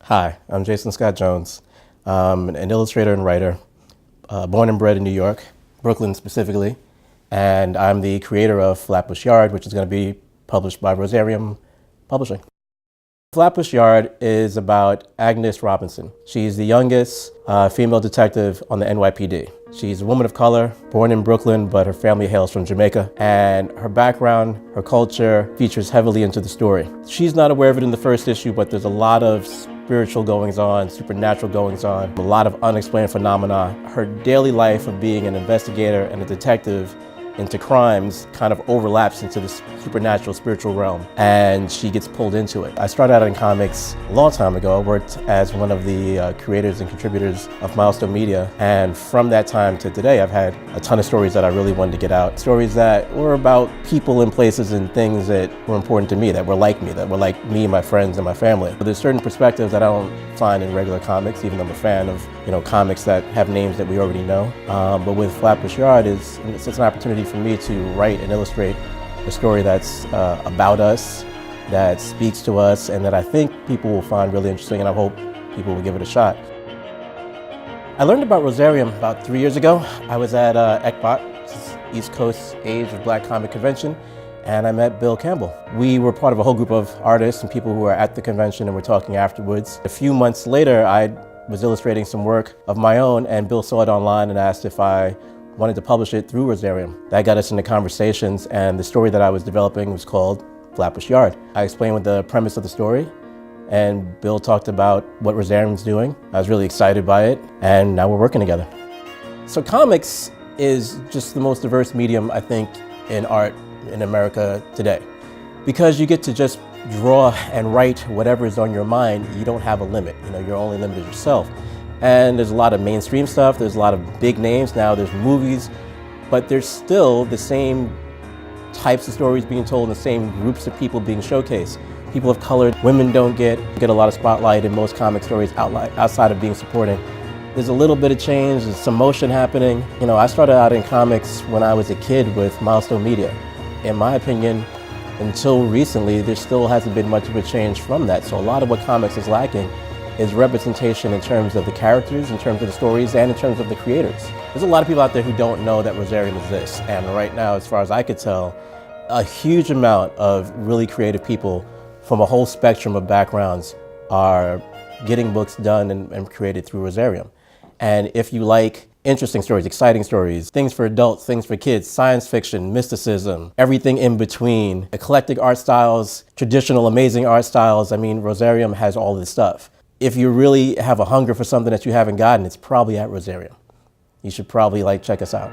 Hi, I'm Jason Scott Jones. I'm an illustrator and writer, born and bred in New York, Brooklyn specifically, and I'm the creator of Flatbush Yard, which is going to be published by Rosarium Publishing. Flatbush Yard is about Agnes Robinson. She's the youngest female detective on the NYPD. She's a woman of color, born in Brooklyn, but her family hails from Jamaica. And her background, her culture features heavily into the story. She's not aware of it in the first issue, but there's a lot of spiritual goings on, supernatural goings on, a lot of unexplained phenomena. Her daily life of being an investigator and a detective into crimes kind of overlaps into the supernatural spiritual realm, and she gets pulled into it. I started out in comics a long time ago. I worked as one of the creators and contributors of Milestone Media, and from that time to today I've had a ton of stories that I really wanted to get out. Stories that were about people and places and things that were important to me, that were like me, my friends, and my family. But there's certain perspectives that I don't find in regular comics, even though I'm a fan of comics that have names that we already know. But with Flatbush Yard, it's an opportunity for me to write and illustrate a story that's about us, that speaks to us, and that I think people will find really interesting, and I hope people will give it a shot. I learned about Rosarium about 3 years ago. I was at ECBAC, East Coast Age of Black Comic Convention, and I met Bill Campbell. We were part of a whole group of artists and people who were at the convention and were talking afterwards. A few months later, I was illustrating some work of my own, and Bill saw it online and asked if I wanted to publish it through Rosarium. That got us into conversations, and the story that I was developing was called Flatbush Yard. I explained what the premise of the story, and Bill talked about what Rosarium's doing. I was really excited by it, and now we're working together. So comics is just the most diverse medium, I think, in art in America today. Because you get to just draw and write whatever is on your mind, you don't have a limit. You're only limited yourself. And there's a lot of mainstream stuff, there's a lot of big names now, there's movies, but there's still the same types of stories being told and the same groups of people being showcased. People of color, women don't get a lot of spotlight in most comic stories outside of being supporting. There's a little bit of change, there's some motion happening. I started out in comics when I was a kid with Milestone Media. In my opinion, until recently, there still hasn't been much of a change from that. So a lot of what comics is lacking is representation in terms of the characters, in terms of the stories, and in terms of the creators. There's a lot of people out there who don't know that Rosarium exists, and right now, as far as I could tell, a huge amount of really creative people from a whole spectrum of backgrounds are getting books done and created through Rosarium. And if you like interesting stories, exciting stories, things for adults, things for kids, science fiction, mysticism, everything in between, eclectic art styles, traditional amazing art styles, Rosarium has all this stuff. If you really have a hunger for something that you haven't gotten, it's probably at Rosarium. You should probably check us out.